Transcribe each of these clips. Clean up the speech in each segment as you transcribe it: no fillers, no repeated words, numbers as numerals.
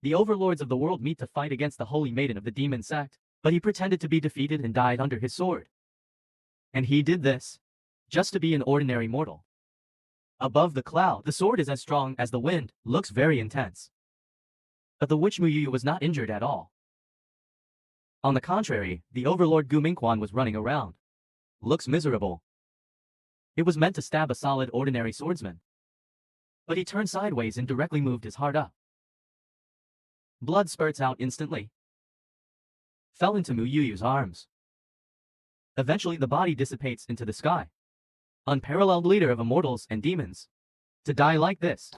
the overlords of the world meet to fight against the Holy Maiden of the Demon Sect, but he pretended to be defeated and died under his sword. And he did this just to be an ordinary mortal. Above the cloud, the sword is as strong as the wind, looks very intense. But the witch Mu Yu was not injured at all. On the contrary, the overlord Gu Mingquan was running around. Looks miserable. It was meant to stab a solid ordinary swordsman. But he turned sideways and directly moved his heart up. Blood spurts out instantly. Fell into Mu Yu's arms. Eventually the body dissipates into the sky. Unparalleled leader of immortals and demons. To die like this.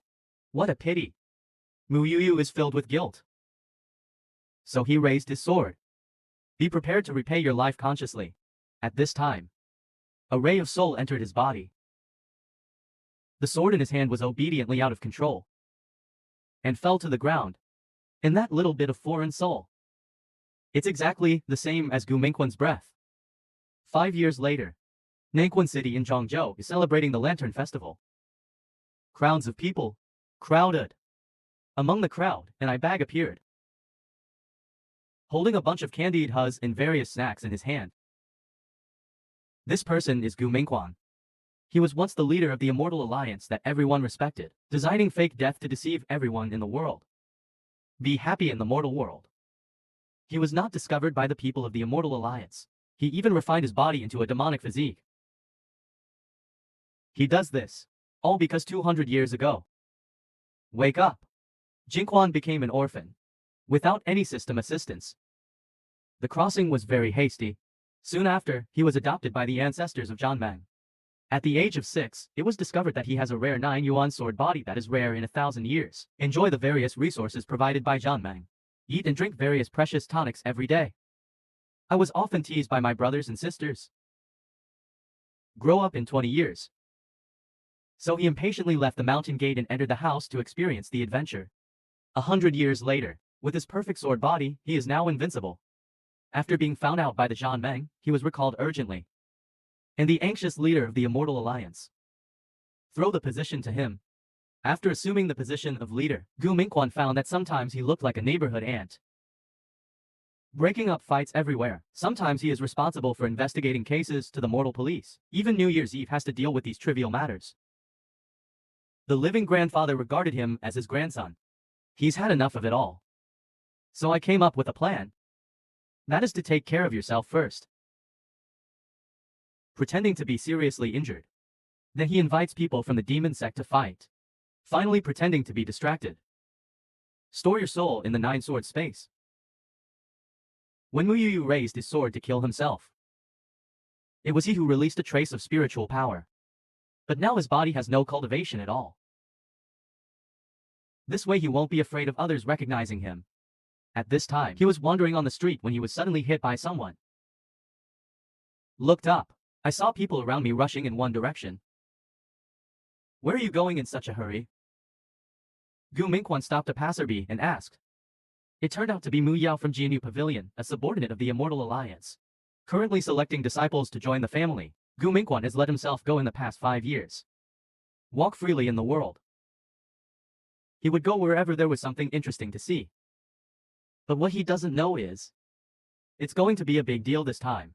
What a pity. Mu Yu is filled with guilt. So he raised his sword. Be prepared to repay your life consciously. At this time, a ray of soul entered his body. The sword in his hand was obediently out of control and fell to the ground. And that little bit of foreign soul. It's exactly the same as Gu Mingquan's breath. 5 years later, Nangquan City in Zhangzhou is celebrating the Lantern Festival. Crowds of people crowded. Among the crowd, an eye bag appeared, holding a bunch of candied huzz and various snacks in his hand. This person is Gu Mingquan. He was once the leader of the Immortal Alliance that everyone respected, designing fake death to deceive everyone in the world. Be happy in the mortal world. He was not discovered by the people of the Immortal Alliance. He even refined his body into a demonic physique. He does this all because 200 years ago. Wake up. Jingquan became an orphan, without any system assistance. The crossing was very hasty. Soon after, he was adopted by the ancestors of Zhanmeng. At the age of 6, it was discovered that he has a rare 9-yuan sword body that is rare in 1,000 years. Enjoy the various resources provided by Zhanmeng. Eat and drink various precious tonics every day. I was often teased by my brothers and sisters. Grow up in 20 years. So he impatiently left the mountain gate and entered the house to experience the adventure. 100 years later, with his perfect sword body, he is now invincible. After being found out by the Zhanmeng, he was recalled urgently. And the anxious leader of the Immortal Alliance throw the position to him. After assuming the position of leader, Gu Mingquan found that sometimes he looked like a neighborhood ant, breaking up fights everywhere. Sometimes he is responsible for investigating cases to the mortal police. Even New Year's Eve has to deal with these trivial matters. The living grandfather regarded him as his grandson. He's had enough of it all. So I came up with a plan. That is to take care of yourself first. Pretending to be seriously injured. Then he invites people from the Demon Sect to fight. Finally pretending to be distracted. Store your soul in the 9-sword space. When Mu Yu raised his sword to kill himself, it was he who released a trace of spiritual power. But now his body has no cultivation at all. This way he won't be afraid of others recognizing him. At this time, he was wandering on the street when he was suddenly hit by someone. Looked up. I saw people around me rushing in one direction. Where are you going in such a hurry? Gu Mingquan stopped a passerby and asked. It turned out to be Mu Yao from Jianyu Pavilion, a subordinate of the Immortal Alliance. Currently selecting disciples to join the family, Gu Mingquan has let himself go in the past 5 years. Walk freely in the world. He would go wherever there was something interesting to see. But what he doesn't know is, it's going to be a big deal this time.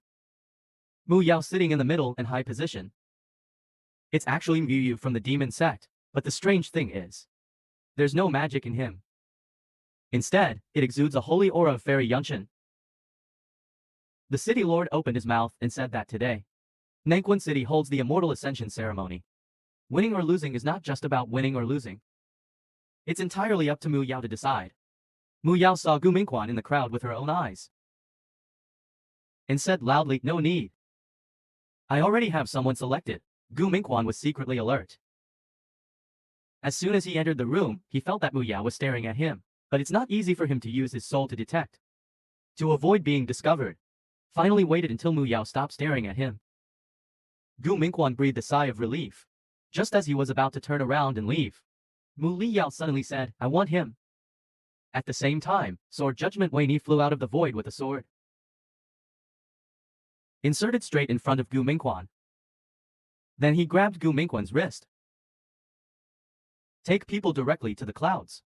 Mu Yao sitting in the middle and high position. It's actually Mu Yu from the Demon Sect, but the strange thing is, there's no magic in him. Instead, it exudes a holy aura of fairy Yunshan. The city lord opened his mouth and said that today, Nangquan City holds the Immortal Ascension ceremony. Winning or losing is not just about winning or losing. It's entirely up to Mu Yao to decide. Mu Yao saw Gu Mingquan in the crowd with her own eyes and said loudly, no need. I already have someone selected. Gu Mingquan was secretly alert. As soon as he entered the room, he felt that Mu Yao was staring at him, but it's not easy for him to use his soul to detect. To avoid being discovered, finally waited until Mu Yao stopped staring at him. Gu Mingquan breathed a sigh of relief. Just as he was about to turn around and leave, Mu Li Yao suddenly said, I want him. At the same time, Sword Judgment Wei Ni flew out of the void with a sword, inserted straight in front of Gu Mingquan. Then he grabbed Gu Mingquan's wrist. Take people directly to the clouds.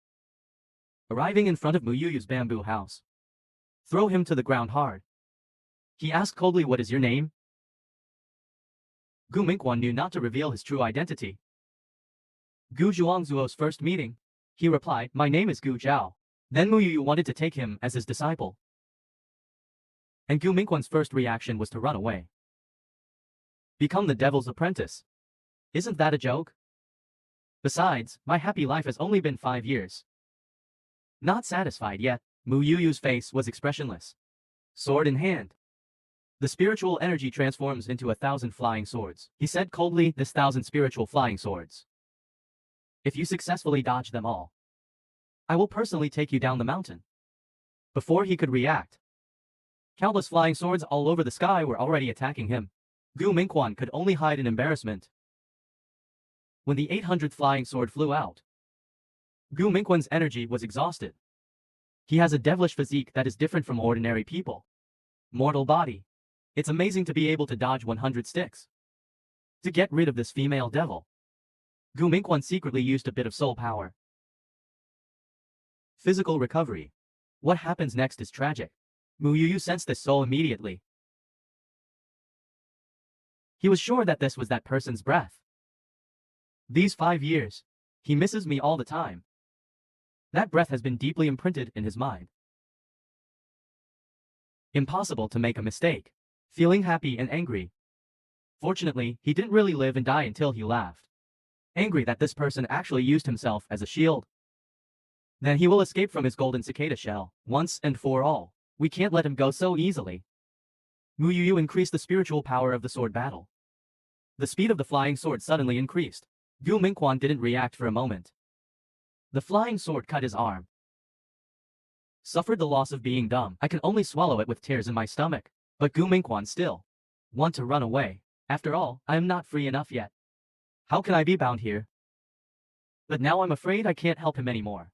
Arriving in front of Mu Yuyu's bamboo house. Throw him to the ground hard. He asked coldly, "What is your name?" Gu Mingquan knew not to reveal his true identity. Gu Zhuangzuo's first meeting. He replied, "My name is Gu Zhao." Then Mu Yuyu wanted to take him as his disciple. And Gu Mingquan's first reaction was to run away. Become the devil's apprentice. Isn't that a joke? Besides, my happy life has only been 5 years. Not satisfied yet, Mu Yuyu's face was expressionless. Sword in hand. The spiritual energy transforms into 1,000 flying swords. He said coldly, "This 1,000 spiritual flying swords. If you successfully dodge them all, I will personally take you down the mountain." Before he could react, countless flying swords all over the sky were already attacking him. Gu Mingquan could only hide in embarrassment. When the 800th flying sword flew out, Gu Mingquan's energy was exhausted. He has a devilish physique that is different from ordinary people. Mortal body. It's amazing to be able to dodge 100 sticks. To get rid of this female devil, Gu Mingquan secretly used a bit of soul power. Physical recovery. What happens next is tragic. Mu Yuyu sensed this soul immediately. He was sure that this was that person's breath. These 5 years, he misses me all the time. That breath has been deeply imprinted in his mind. Impossible to make a mistake. Feeling happy and angry. Fortunately, he didn't really live and die until he laughed. Angry that this person actually used himself as a shield. Then he will escape from his golden cicada shell, once and for all. We can't let him go so easily. Mu Yuyu increased the spiritual power of the sword battle. The speed of the flying sword suddenly increased. Gu Mingquan didn't react for a moment. The flying sword cut his arm. Suffered the loss of being dumb. I can only swallow it with tears in my stomach. But Gu Mingquan still want to run away. After all, I am not free enough yet. How can I be bound here? But now I'm afraid I can't help him anymore.